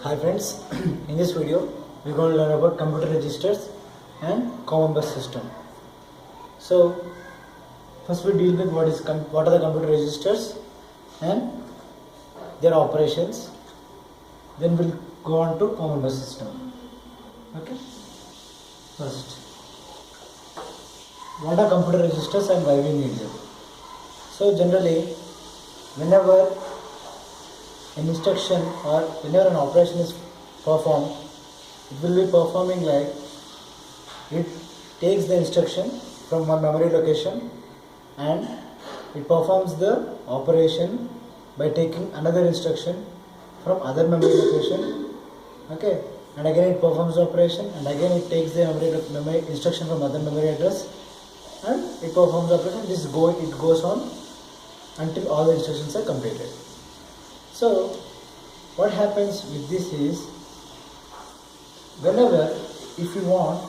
Hi friends, in this video we are going to learn about computer registers and common bus system. So first we deal with what are the computer registers and their operations. Then we'll go on to common bus system. Okay. First, what are computer registers and why we need them? So generally, whenever an instruction or whenever an operation is performed, it will be performing like it takes the instruction from one memory location and it performs the operation by taking another instruction from other memory location. Okay, and again it performs the operation and again it takes the memory instruction from other memory address and it performs the operation. It goes on until all the instructions are completed. So what happens with this is, whenever if you want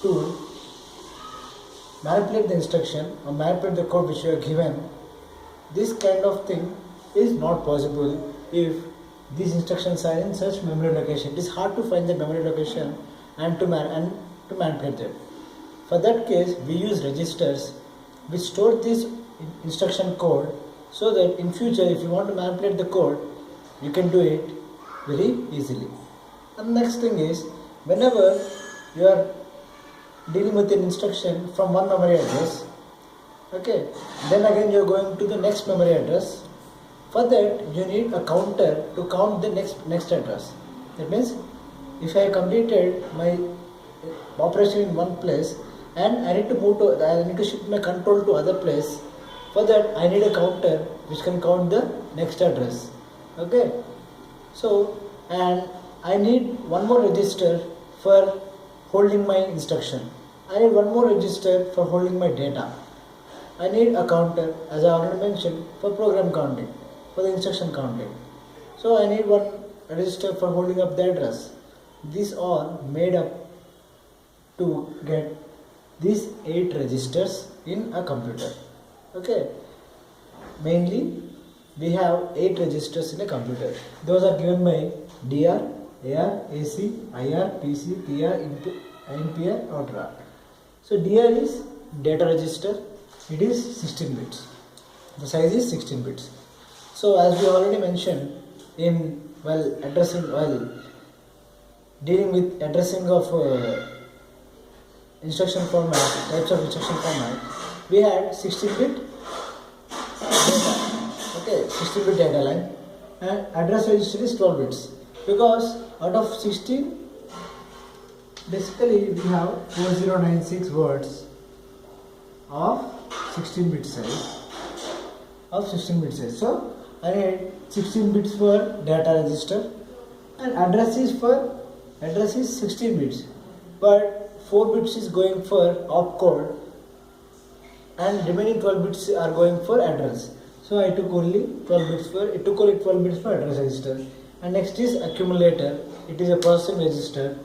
to manipulate the instruction or manipulate the code which you are given, this kind of thing is not possible if these instructions are in such memory location. It is hard to find the memory location and to manipulate them. For that case, we use registers which store this instruction code, so that in future if you want to manipulate the code, you can do it very easily. And the next thing is, whenever you are dealing with an instruction from one memory address, okay, then again you are going to the next memory address. For that you need a counter to count the next address. That means if I completed my operation in one place and I need to shift my control to other place, for that I need a counter which can count the next address. Okay, so and I need one more register for holding my instruction. I need one more register for holding my data. I need a counter, as I already mentioned, for program counting, for the instruction counting. So I need one register for holding up the address. These are made up to get these 8 registers in a computer. Okay, mainly we have 8 registers in a computer. Those are given by DR, AR, AC, IR, PC, TR, INPR or DRAR. So DR is data register. It is 16 bits. The size is 16 bits. So as we already mentioned while dealing with addressing of instruction format, types of instruction format, we had 16-bit data. Okay, 16-bit data line, and address register is 12 bits, because out of 16, basically we have 4096 words of 16-bit size. So I need 16 bits for data register, and address is 16 bits, but 4 bits is going for opcode and remaining 12 bits are going for address. So I took only 12 bits for address register. And next is accumulator. It is a processing register.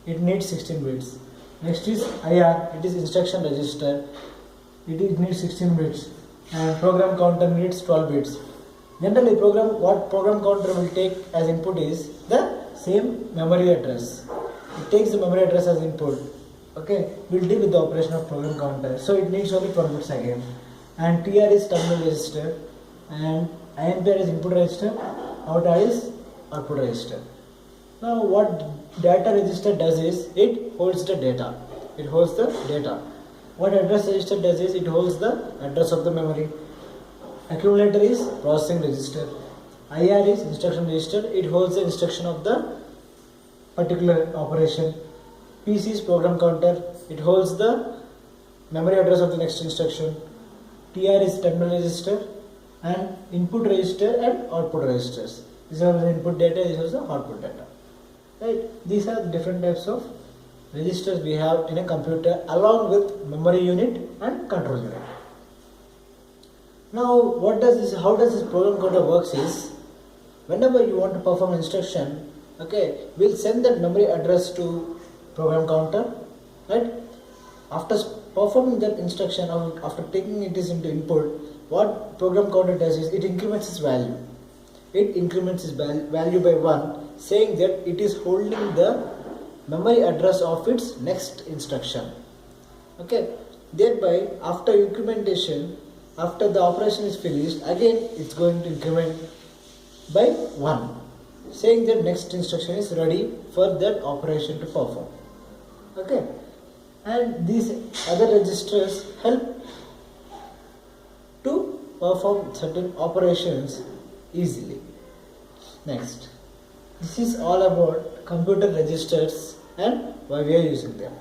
It needs 16 bits. Next is IR. It is instruction register. It needs 16 bits. And program counter needs 12 bits. Generally, what program counter will take as input is the same memory address. It takes the memory address as input. Okay, we'll deal with the operation of program counter. So it needs only 12 bits again. And TR is terminal register, and INPR is input register, OUTR is output register. Now what data register does is, it holds the data. What address register does is, it holds the address of the memory. Accumulator is processing register. IR is instruction register. It holds the instruction of the particular operation. PC is program counter. It holds the memory address of the next instruction. TR is terminal register, and input register and output registers. These are the input data, these are the output data. Right? These are the different types of registers we have in a computer, along with memory unit and control unit. Now how does this program counter works is, whenever you want to perform instruction, okay, we'll send that memory address to program counter, right? After performing that instruction, or after taking it into input, what program counter does is, it increments its value. it increments its value by 1, saying that it is holding the memory address of its next instruction. Okay, thereby after incrementation, after the operation is finished, again it's going to increment by 1, saying that next instruction is ready for that operation to perform. Okay, and these other registers help to perform certain operations easily. Next, this is all about computer registers and why we are using them.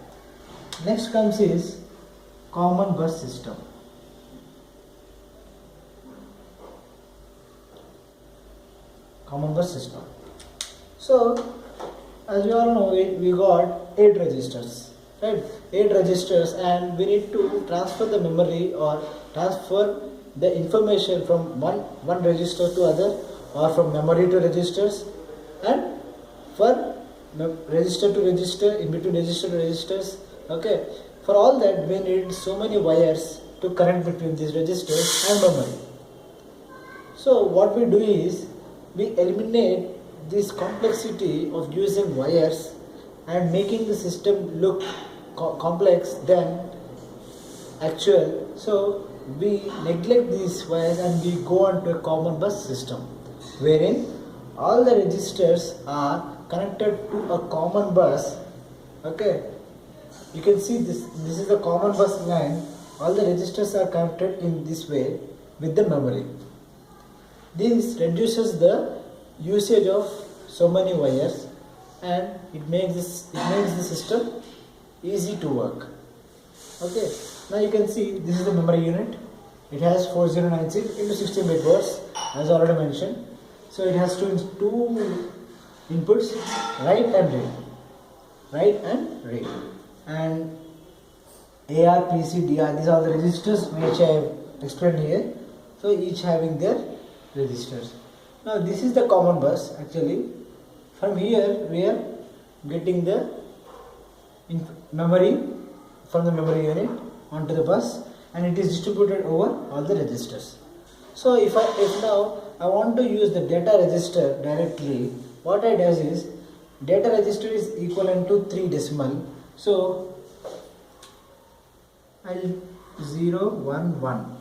Next comes is common bus system. Common bus system. So, as you all know, we got 8 registers, right? 8 registers, and we need to transfer the memory or transfer the information from one register to other, or from memory to registers, and for register to register, in between register to registers. Okay, for all that we need so many wires to connect between these registers and memory. So what we do is we eliminate this complexity of using wires and making the system look complex than actual. So we neglect these wires and we go on to a common bus system, wherein all the registers are connected to a common bus. Okay, you can see this is the common bus line. All the registers are connected in this way with the memory. This reduces the usage of so many wires, and it makes the system easy to work. Okay, now you can see this is the memory unit. It has 4096 into 16-bit words, as already mentioned. So it has two inputs, write and read, and AR, PC, DR. These are the registers which I have explained here. So each having their registers. Now this is the common bus. Actually, from here we are getting the memory from the memory unit onto the bus, and it is distributed over all the registers. So if now I want to use the data register directly, what I does is data register is equivalent to 3 decimal. So I'll 0 1 1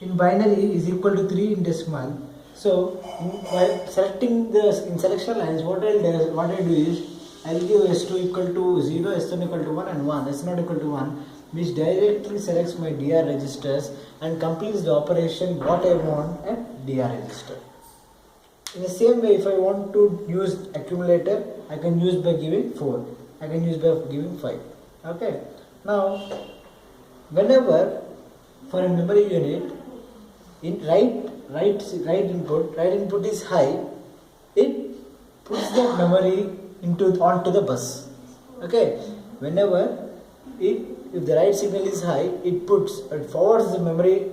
in binary is equal to 3 in decimal. So while selecting in selection lines, what I do is I'll give S2 equal to 0, S1 equal to 1 and 1, S0 equal to 1, which directly selects my DR registers and completes the operation what I want at DR register. In the same way, if I want to use accumulator, I can use by giving 4, I can use by giving 5. Okay. Now, whenever for a memory unit, in right input is high, it puts the memory onto the bus. Okay. Whenever if the write signal is high, it forwards the memory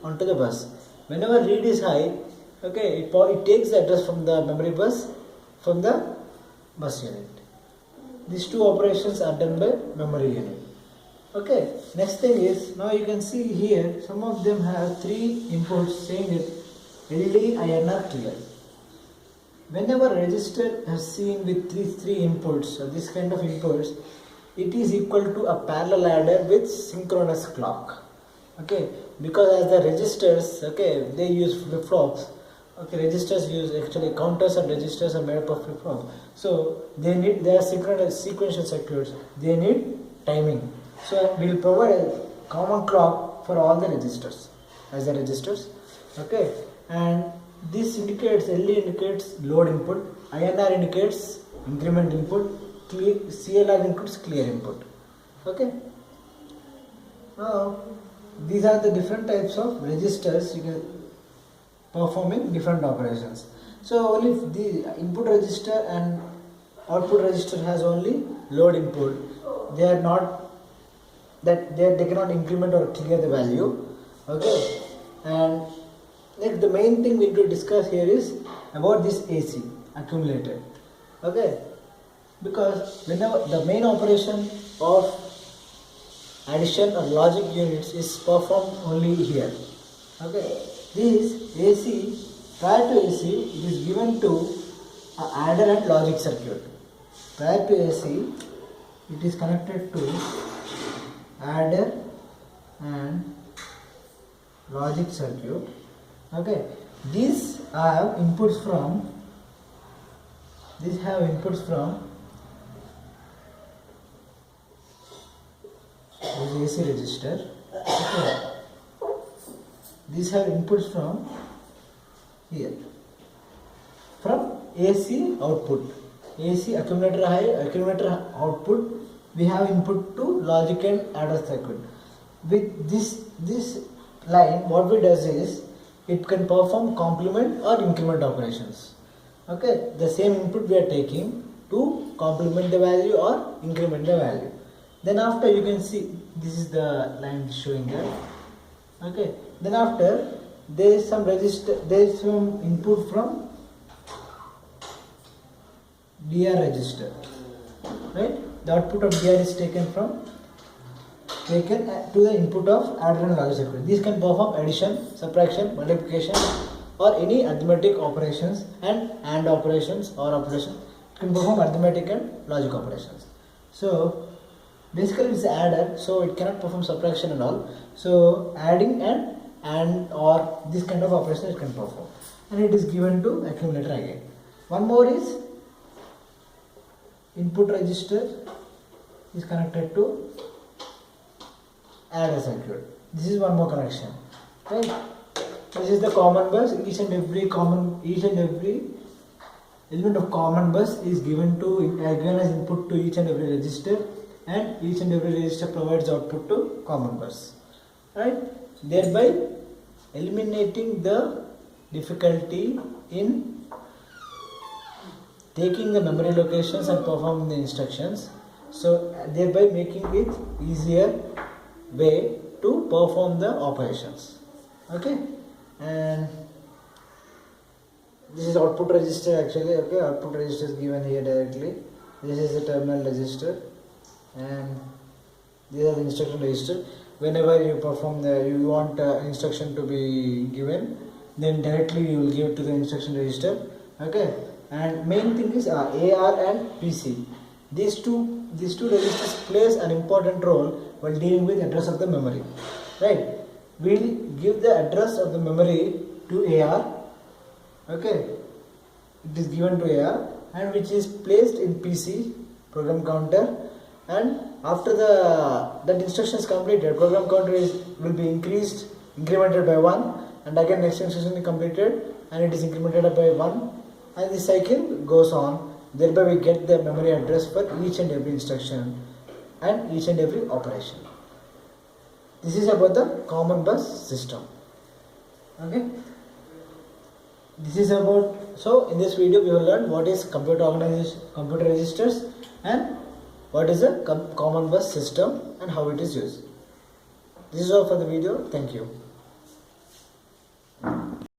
onto the bus. Whenever read is high, okay, it takes the address from the memory bus from the bus unit. These two operations are done by memory unit. Okay, next thing is, now you can see here some of them have 3 inputs saying it LD, INR, clear. Whenever a register is seen with three inputs, or this kind of inputs, it is equal to a parallel adder with synchronous clock. Okay, because as the registers, okay, they use flip-flops. Okay, registers use actually counters and registers are made up of flip-flops. So they are synchronous sequential circuits. They need timing. So we will provide a common clock for all the registers as the registers. Okay, and this indicates LD indicates load input, INR indicates increment input, CLR indicates clear input. Okay. Now these are the different types of registers you can performing different operations. So only the input register and output register has only load input. They are not that they cannot increment or clear the value. Okay, and next the main thing we need to discuss here is about this AC accumulator. Okay, because whenever the main operation of addition or logic units is performed only here. Okay, this AC Prior to AC, it is given to adder and logic circuit. Prior to AC, it is connected to adder and logic circuit. Okay, these have inputs from this AC register. Okay. These have inputs from here, from AC output, AC accumulator high, accumulator output. We have input to logic and adder circuit. With this line, what we does is it can perform complement or increment operations. Okay, the same input we are taking to complement the value or increment the value. Then after, you can see this is the line showing here. Okay, then after there is some input from DR register, right? The output of DR is taken to the input of adder and logic circuit. These can perform addition, subtraction, multiplication, or any arithmetic operations and operations or operations. It can perform arithmetic and logic operations. So basically it's adder, so it cannot perform subtraction and all. So adding and or this kind of operation it can perform, and it is given to accumulator again. One more is input register is connected to adder circuit. This is one more connection, right? This is the common bus. Each and every element of common bus is given as input to each and every register, and each and every register provides output to common bus, right? Thereby eliminating the difficulty in taking the memory locations and performing the instructions. So thereby making it easier way to perform the operations. Okay, and this is output register actually. Okay, output register is given here directly. This is the terminal register, and these are the instruction register. Whenever you perform you want instruction to be given, then directly you will give it to the instruction register. Okay, and main thing is AR and PC. These two registers plays an important role while dealing with address of the memory. Right? We'll give the address of the memory to AR. Okay, it is given to AR, and which is placed in PC program counter, and after that instruction is completed, program counter will be incremented by 1, and again next instruction is completed and it is incremented by 1, and the cycle goes on. Thereby we get the memory address for each and every instruction and each and every operation. This is about the common bus system. Okay, this is about, so in this video we will learn what is computer registers and what is a common bus system and how it is used. This is all for the video. Thank you.